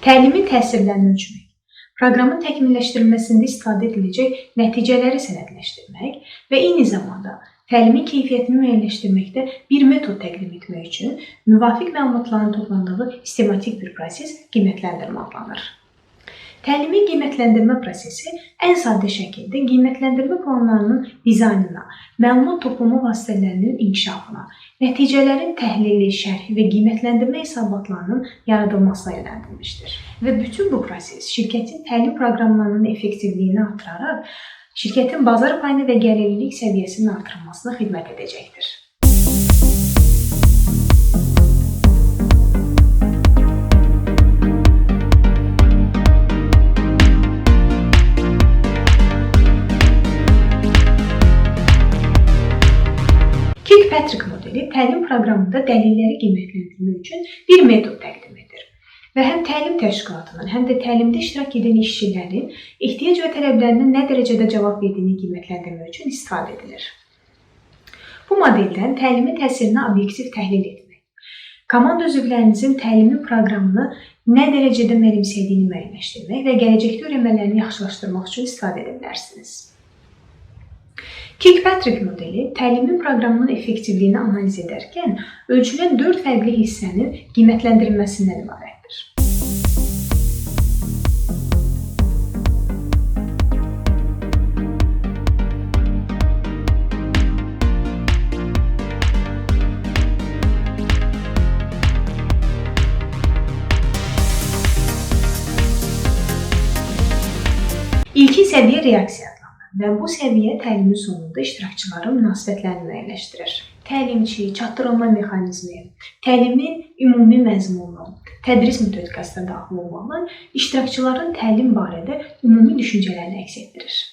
Təlimin təsirlərini ölçmək, proqramın təkmilləşdirilməsində istifadə ediləcək nəticələri sənədləşdirmək və eyni zamanda təlimin keyfiyyətini müəyyənləşdirməkdə bir metod təqdim etmək üçün müvafiq məlumatların toplandığı sistematik bir proses qiymətləndirmə adlanır. Təlimin qiymətləndirmə prosesi ən sadə şəkildə qiymətləndirmə planlarının dizaynına, məlumat toplama vasitələrinin inkişafına, nəticələrin təhlili, şərhi və qiymətləndirmə hesabatlarının yaradılmasına yönəldilmişdir. Və bütün bu proses şirkətin təlim proqramlarının effektivliyini artıraraq, şirkətin bazar payını və gəlirlilik səviyyəsinin artırılmasına xidmət edəcəkdir. Kirkpatrick modeli təlim proqramında dəlilləri qiymətləndirmək üçün bir metod təqdim edir və həm təlim təşkilatının, həm də təlimdə iştirak edən işçilərin ehtiyac və tələblərinin nə dərəcədə cavab verdiyini qiymətləndirmək üçün istifadə edilir. Bu modeldən təlimin təsirini obyektiv təhlil etmək, komanda üzvlərinizin təlimin proqramını nə dərəcədə mənimsədiyini müəyyənləşdirmək və gələcəkdə öyrənmələrini yaxşılaşdırmaq üçün istifadə edə bilərsiniz. Kirkpatrick modeli təlimin proqramının effektivliyini analiz edərkən ölçülən 4 fərqli hissənin qiymətləndirilməsindən ibarətdir. İlkin səviyyə reaksiya və bu səviyyə təlimin sonunda iştirakçıların münasibətlərini müəyyənləşdirir. Təlimçi, çatdırılma mexanizmi, təlimin ümumi məzmunu, tədris metodikasına daxil olmaqla iştirakçıların təlim barədə ümumi düşüncələrini əks etdirir.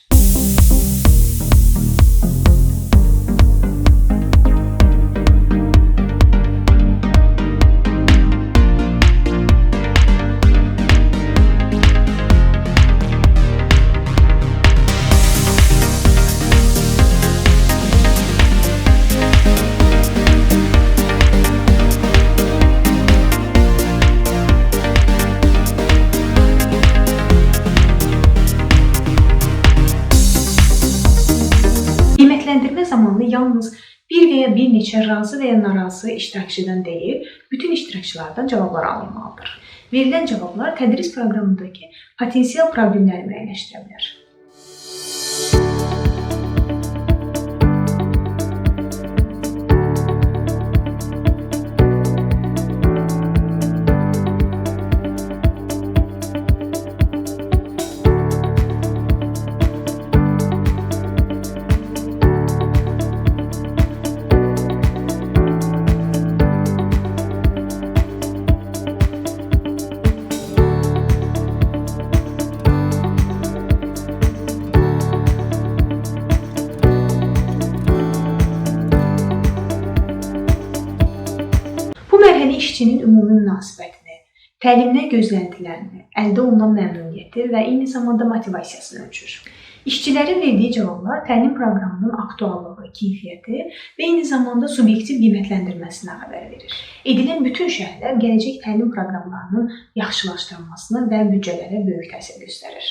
Qiymətləndirmə zamanı yalnız bir və ya bir neçə razı və ya narazı iştirakçıdan deyil, bütün iştirakçılardan cavablar alınmalıdır. Verilən cavablar tədris proqramındakı potensial problemləri müəyyənləşdirə bilər. İşçinin ümumi münasibətini, təlimdən gözləntilərini, əldə olunan məmnuniyyəti və eyni zamanda motivasiyasını ölçür. İşçilərin verdiyi cavablar təlim proqramının aktuallığı, keyfiyyəti və eyni zamanda subyektiv qiymətləndirməsinə xəbər verir. Edilən bütün şərhlər gələcək təlim proqramlarının yaxşılaşdırılmasına və büdcələrə böyük təsir göstərir.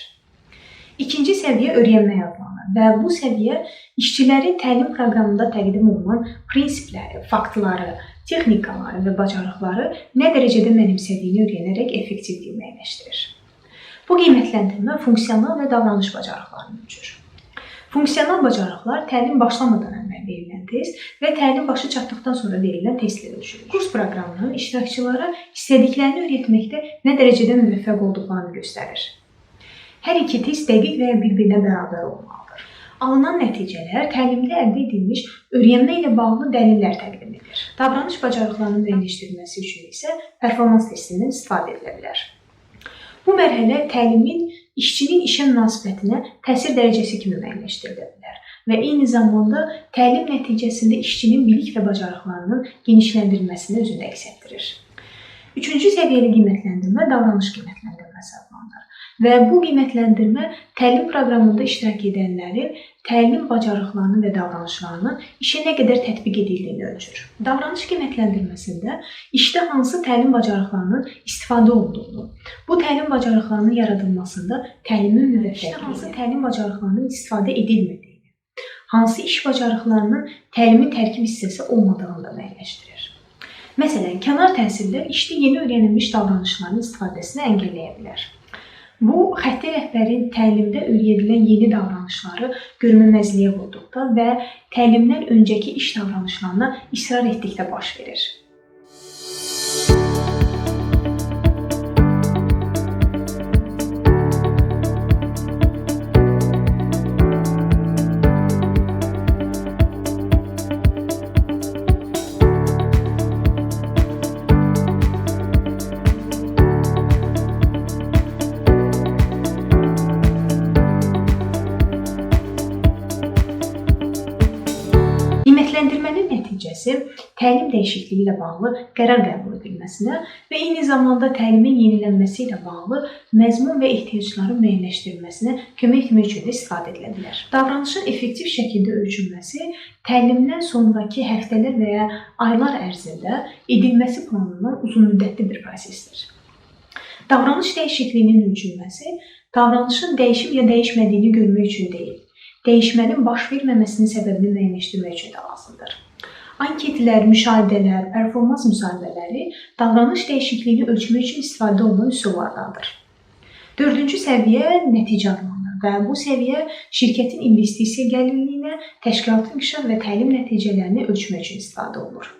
İkinci səviyyə öyrənmək adlanır və bu səviyyə işçilərin təlim proqramında təqdim olunan prinsipləri, faktları, texnikaları və bacarıqları nə dərəcədə mənimsədiyini öyrənərək effektivliyi müəyyənləşdirir. Bu qiymətləndirmə funksional və davranış bacarıqlarını ölçür. Funksional bacarıqlar təlim başlamadan əvvəl verilən test və təlim başı çatdıqdan sonra verilən testlə ölçülür. Kurs proqramının iştirakçılara istədiklərini öyrətməkdə nə dərəcədə müvəffəq olduqlarını göstərir. Hər iki test dəqiq və ya bir-birinə bərabər olmalıdır. Alınan nəticələr təlimdə əldə edilmiş öyrənmə ilə bağlı dəlillər təqdim edir. Davranış bacarıqlarının müəyyənləşdirilməsi üçün isə performans testindən istifadə edilə bilər. Bu mərhələ təlimin işçinin işə münasibətinə təsir dərəcəsi kimi müəyyənləşdirilə bilər və eyni zamanda təlim nəticəsində işçinin bilik və bacarıqlarının genişləndirilməsini özündə əks etdirir. Üçüncü səviyyəli qiymətləndirmə davranış qiymətləndirməsi adlanır və bu qiymətləndirmə təlim proqramında iştirak edənlərin təlim bacarıqlarını və davranışlarını işə nə qədər tətbiq edildiyini ölçür. Davranış qiymətləndirməsində işdə hansı təlim bacarıqlarının istifadə olunduğunu, bu təlim bacarıqlarının yaradılmasında təlimin müvəffəqiyyətini, hansı təlim bacarıqlarının istifadə edilmədiyini, hansı iş bacarıqlarının təlimin tərkib hissəsi olmadığını da müəyyənləşdirir. Məsələn, kənar təsirlər işdə yeni öyrənilmiş davranışların istifadəsini əngəlləyə bilər. Bu, xətti rəhbərin təlimdə öyrədilən yeni davranışları görməməzliyə vurduqda və təlimdən öncəki iş davranışlarına israr etdikdə baş verir. Qiymətləndirmənin nəticəsi təlim dəyişikliyi ilə bağlı qərar qəbul edilməsinə və eyni zamanda təlimin yenilənməsi ilə bağlı məzmun və ehtiyacların müəyyənləşdirilməsinə kömək etmək üçün də istifadə edilə bilər. Davranışın effektiv şəkildə ölçülməsi təlimdən sonraki həftələr və ya aylar ərzində edilməsi planından uzunmüddətli bir prosesdir. Davranış dəyişikliyinin ölçülməsi davranışın dəyişib ya dəyişmədiyini görmək üçün deyil, dəyişmənin baş verməməsinin səbəbini müəyyənləşdirmək üçün də lazımdır. Anketlər, müşahidələr, performans müsahibələri davranış dəyişikliyini ölçmək üçün istifadə olunan üsullardandır. 4-cü səviyyə nəticə adlanır və bu səviyyə şirkətin investisiya gəlirliyinə, təşkilatın inkişaf və təlim nəticələrini ölçmək üçün istifadə olunur.